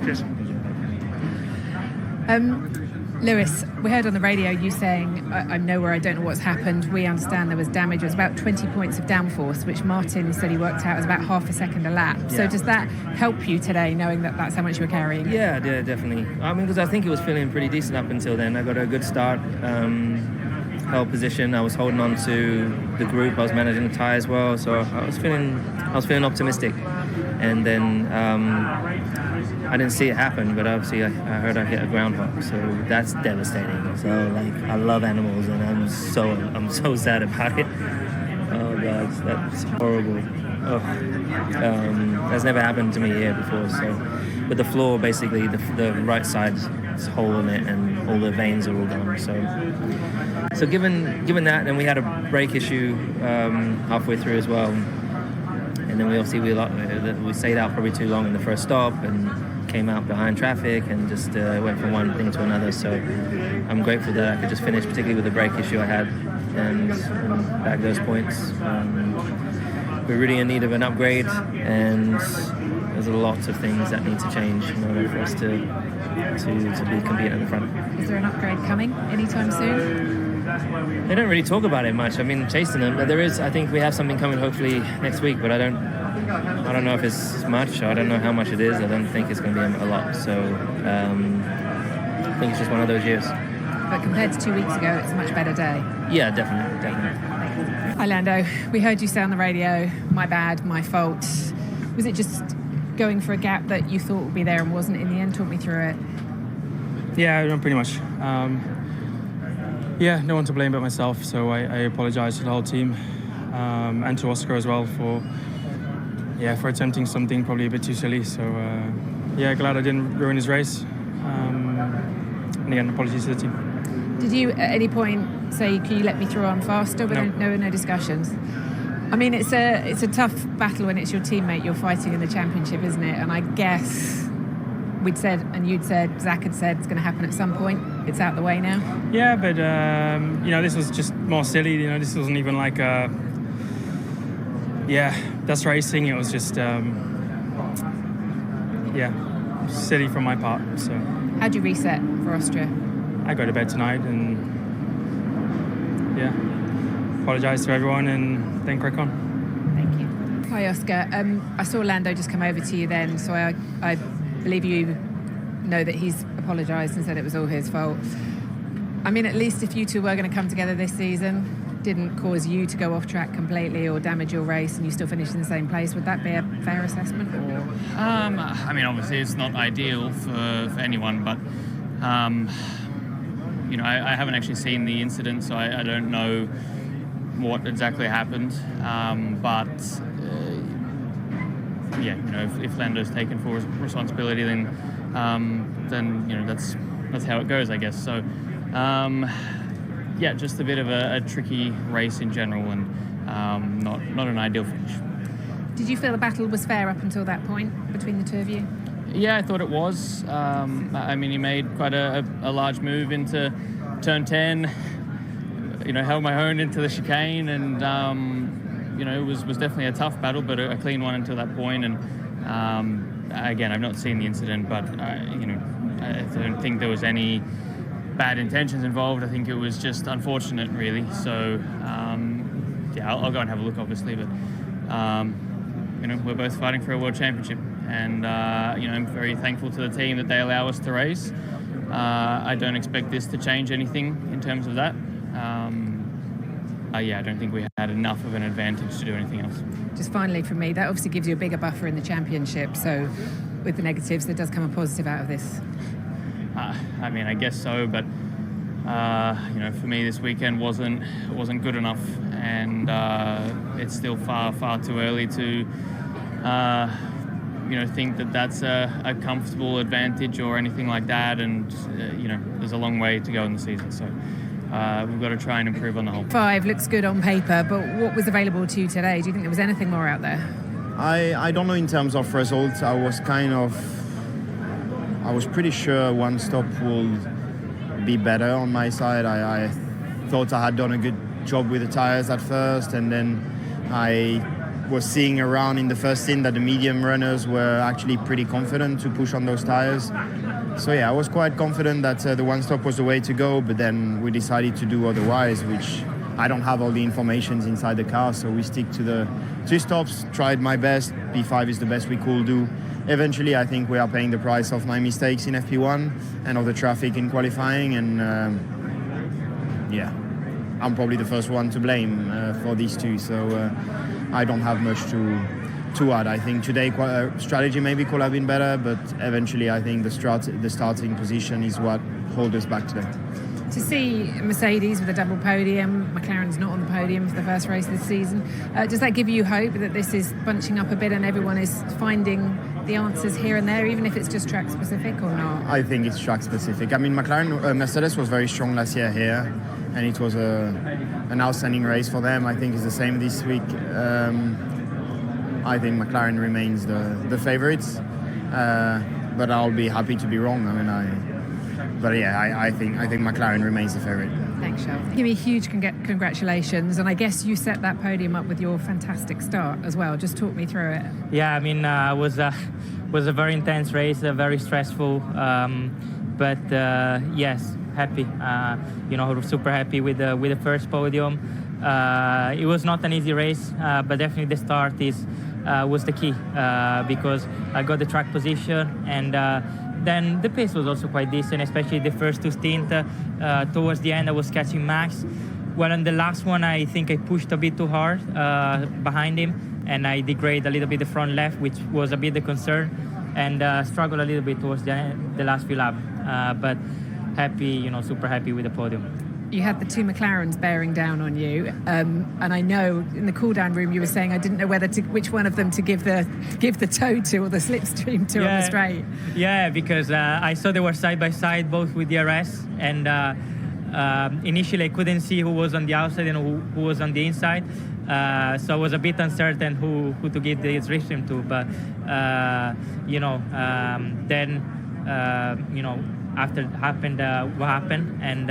Cheers. Lewis, we heard on the radio you saying, I'm nowhere, I don't know what's happened. We understand there was damage. It was about 20 points of downforce, which Martin said he worked out as about half a second a lap. Yeah. So does that help you today, knowing that that's how much you were carrying? Yeah, definitely. I mean, because I think it was feeling pretty decent up until then. I got a good start, held position. I was holding on to the group. I was managing the tyres well, so I was feeling optimistic. And then I didn't see it happen, but obviously I heard I hit a groundhog, so that's devastating. So I love animals, and I'm so sad about it. Oh God, that's horrible. Oh. That's never happened to me here before. So, with the floor, basically the right side's hole in it, and all the veins are all gone. So given that, and we had a brake issue halfway through as well. And then we stayed out probably too long in the first stop and came out behind traffic and just went from one thing to another. So I'm grateful that I could just finish, particularly with the brake issue I had, and bag those points. We're really in need of an upgrade, and there's a lot of things that need to change in order for us to be competing at the front. Is there an upgrade coming anytime soon? They don't really talk about it much. I mean, chasing them, but there is. I think we have something coming hopefully next week, but I don't know if it's much. I don't know how much it is. I don't think it's going to be a lot. So I think it's just one of those years. But compared to 2 weeks ago, it's a much better day. Yeah, definitely. Hi, Lando. We heard you say on the radio, my bad, my fault. Was it just going for a gap that you thought would be there and wasn't in the end? Talk me through it. Yeah, pretty much. No one to blame but myself, so I apologise to the whole team and to Oscar as well for attempting something probably a bit too silly. So glad I didn't ruin his race. And again, apologies to the team. Did you at any point say, can you let me through on faster? But no discussions. I mean, it's a tough battle when it's your teammate you're fighting in the championship, isn't it? And I guess we'd said, and you'd said, Zach had said, it's going to happen at some point. It's out the way now. Yeah, but this was just more silly. This wasn't even like that's racing. It was just silly from my part. So how'd you reset for Austria? I go to bed tonight and apologise to everyone and then crack on. Thank you. Hi, Oscar. I saw Lando just come over to you then, so I believe you know that he's apologised and said it was all his fault. I mean, at least if you two were going to come together this season, didn't cause you to go off track completely or damage your race, and you still finished in the same place, would that be a fair assessment? Or? I mean, obviously it's not ideal for anyone, but I haven't actually seen the incident, so I don't know what exactly happened. If Lando's taken full responsibility, then that's how it goes, I guess. So, just a bit of a tricky race in general, and not an ideal finish. Did you feel the battle was fair up until that point between the two of you? Yeah, I thought it was. He made quite a large move into turn 10. Held my own into the chicane, and it was definitely a tough battle, but a clean one until that point. And again, I've not seen the incident, but I don't think there was any bad intentions involved. I think it was just unfortunate, really. So I'll go and have a look, obviously, but we're both fighting for a world championship, and I'm very thankful to the team that they allow us to race. I don't expect this to change anything in terms of that. I don't think we had enough of an advantage to do anything else. Just finally from me, that obviously gives you a bigger buffer in the championship, so with the negatives there does come a positive out of this. I guess so, but for me this weekend wasn't good enough, and it's still far too early to think that that's a comfortable advantage or anything like that, and there's a long way to go in the season, so we've got to try and improve on the whole. 5 looks good on paper, but what was available to you today? Do you think there was anything more out there? I don't know in terms of results. I was pretty sure one stop would be better on my side. I thought I had done a good job with the tires at first, and then I was seeing around in the first stint that the medium runners were actually pretty confident to push on those tires. So yeah, I was quite confident that the one stop was the way to go, but then we decided to do otherwise, which I don't have all the information inside the car, so we stick to the 2 stops, tried my best. P5 is the best we could do. Eventually, I think we are paying the price of my mistakes in FP1 and of the traffic in qualifying, and yeah, I'm probably the first one to blame for these two, so I don't have much to add. I think today strategy maybe could have been better, but eventually I think the starting position is what holds us back today. To see Mercedes with a double podium, McLaren's not on the podium for the first race of the season, does that give you hope that this is bunching up a bit and everyone is finding the answers here and there, even if it's just track specific or not? I think it's track specific. I mean, Mercedes was very strong last year here, and it was an outstanding race for them. I think it's the same this week. I think McLaren remains the favourites, but I'll be happy to be wrong. I think McLaren remains the favourite. Thanks, Charles. Give me huge congratulations, and I guess you set that podium up with your fantastic start as well. Just talk me through it. Yeah, I mean, it was a very intense race, very stressful, but yes, happy. Super happy with the first podium. It was not an easy race, but definitely the start was the key because I got the track position, and then the pace was also quite decent, especially the first 2 stints. Towards the end, I was catching Max. Well, on the last one, I think I pushed a bit too hard behind him, and I degraded a little bit the front left, which was a bit the concern, and struggled a little bit towards the last few laps. But happy, super happy with the podium. You had the 2 McLarens bearing down on you, and I know in the cool-down room you were saying I didn't know which one of them to give the toe to or the slipstream to on the straight. Yeah, because I saw they were side by side, both with DRS, and initially I couldn't see who was on the outside and who was on the inside, so I was a bit uncertain who to give the slipstream to. But after happened what happened, and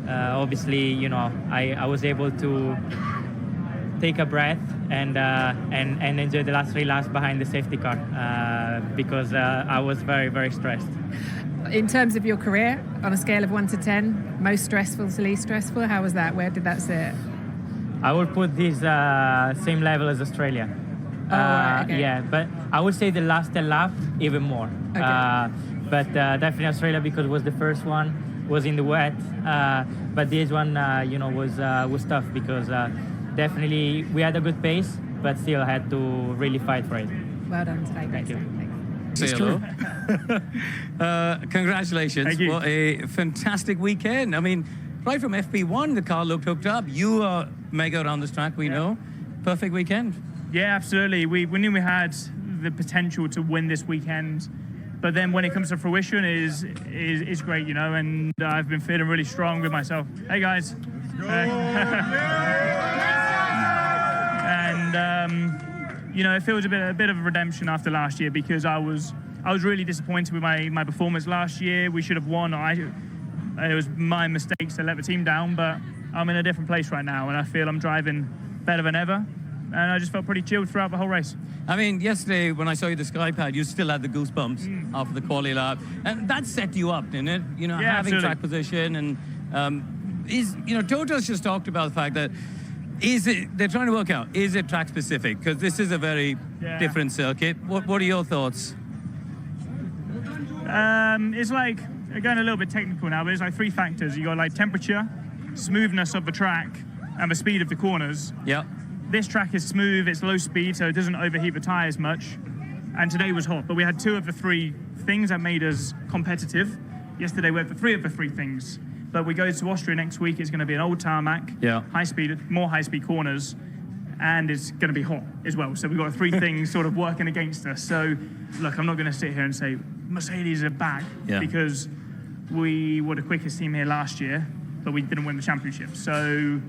obviously, I was able to take a breath and enjoy the last 3 laps behind the safety car because I was very, very stressed. In terms of your career, on a scale of 1 to 10, most stressful to least stressful, how was that? Where did that sit? I would put this same level as Australia. Okay. Yeah, but I would say the last lap even more. Okay. But definitely Australia because it was the first one, was in the wet. But this one, was tough because definitely we had a good pace, but still had to really fight for it. Well done today. Thank you. Say hello. Congratulations. Thank you. What a fantastic weekend. I mean, right from FP1, the car looked hooked up. You are mega around this track, we know. Perfect weekend. Yeah, absolutely. We knew we had the potential to win this weekend, but then when it comes to fruition, is great, and I've been feeling really strong with myself. Hey guys. It feels a bit of a redemption after last year because I was really disappointed with my performance last year. We should have won. It was my mistakes that let the team down, but I'm in a different place right now, and I feel I'm driving better than ever. And I just felt pretty chilled throughout the whole race. I mean, yesterday when I saw you the Skypad, you still had the goosebumps after the quali lap, and that set you up, didn't it? Yeah, having absolutely. track position, and Toto's just talked about the fact that they're trying to work out, is it track specific? Because this is a very different circuit. What are your thoughts? It's like, going a little bit technical now, but it's like 3 factors. You got like temperature, smoothness of the track, and the speed of the corners. Yeah. This track is smooth, it's low speed, so it doesn't overheat the tyres much. And today was hot, but we had 2 of the 3 things that made us competitive. Yesterday we had 3 of the 3 things. But we go to Austria next week, it's going to be an old tarmac, more high-speed corners, and it's going to be hot as well. So we've got 3 things sort of working against us. So, look, I'm not going to sit here and say Mercedes are back because we were the quickest team here last year, but we didn't win the championship. So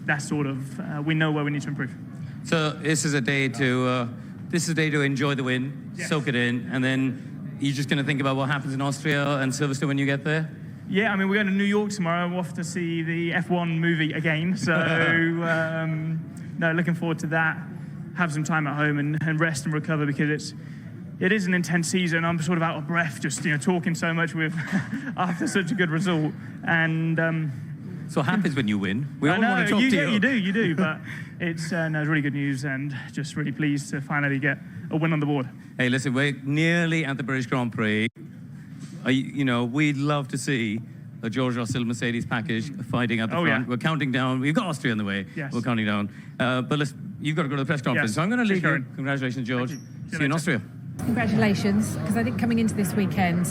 that's sort of, we know where we need to improve. So this is a day to enjoy the win, soak it in, and then you're just going to think about what happens in Austria and Silverstone when you get there? Yeah, I mean, we're going to New York tomorrow. I'm off to see the F1 movie again. So, no, looking forward to that. have some time at home and rest and recover, because it is an intense season. I'm sort of out of breath just talking so much with after such a good result. And so happens when you win. We all want to talk to you. You do. But it's really good news, and just really pleased to finally get a win on the board. Hey, listen, we're nearly at the British Grand Prix. We'd love to see a George Russell Mercedes package fighting at the front. Yeah. We're counting down. We've got Austria on the way. Yes. We're counting down. But you've got to go to the press conference. Yes. So I'm going to leave you. Karen. Congratulations, George. See See you in Austria. Congratulations, because I think coming into this weekend,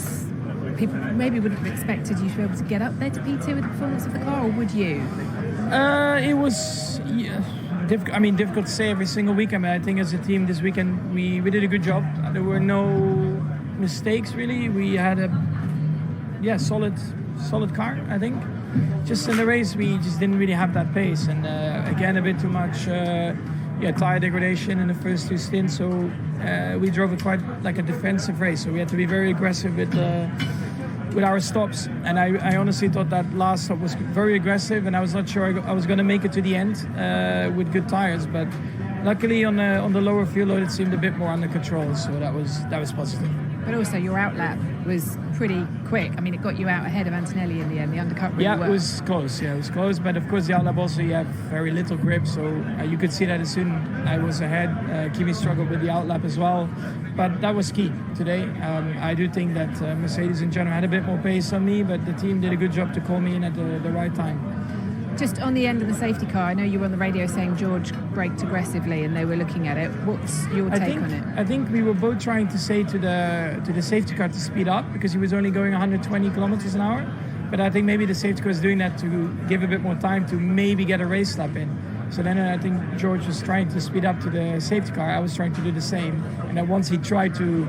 people maybe wouldn't have expected you to be able to get up there to P2 with the performance of the car, or would you? It was difficult to say every single weekend, but I think as a team this weekend we did a good job. There were no mistakes really. We had a solid car, I think. Just in the race we just didn't really have that pace, and again a bit too much tire degradation in the first two stints, so we drove it quite like a defensive race, so we had to be very aggressive with our stops, and I honestly thought that last stop was very aggressive, and I was not sure I was going to make it to the end with good tires, but luckily on the lower fuel load it seemed a bit more under control, so that was positive. But also your outlap was pretty quick. I mean, it got you out ahead of Antonelli in the end. The undercut really worked. It was close. Yeah, it was close. But of course, the outlap also you have very little grip, so you could see that as soon I was ahead. Kimi struggled with the outlap as well, but that was key today. I do think that Mercedes in general had a bit more pace on me, but the team did a good job to call me in at the right time. Just on the end of the safety car, I know you were on the radio saying George braked aggressively and they were looking at it. What's your take on it? I think we were both trying to say to the safety car to speed up, because he was only going 120 kilometers an hour. But I think maybe the safety car is doing that to give a bit more time to maybe get a race lap in. So then I think George was trying to speed up to the safety car. I was trying to do the same. And then once he tried to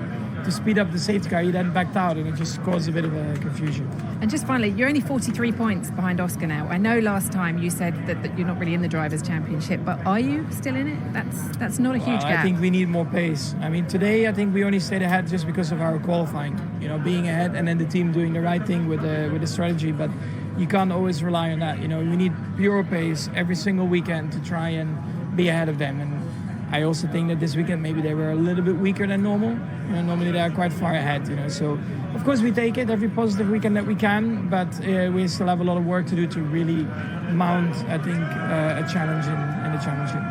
speed up the safety car, he then backed out, and it just caused a bit of a confusion. And just finally, you're only 43 points behind Oscar now. I know last time you said that you're not really in the Drivers' Championship, but are you still in it? That's not a huge gap. I think we need more pace. I mean, today I think we only stayed ahead just because of our qualifying. Being ahead, and then the team doing the right thing with the strategy. But you can't always rely on that. You need pure pace every single weekend to try and be ahead of them. And I also think that this weekend maybe they were a little bit weaker than normal. Normally they are quite far ahead. So of course we take it every positive weekend that we can, but we still have a lot of work to do to really mount, I think, a challenge in the championship.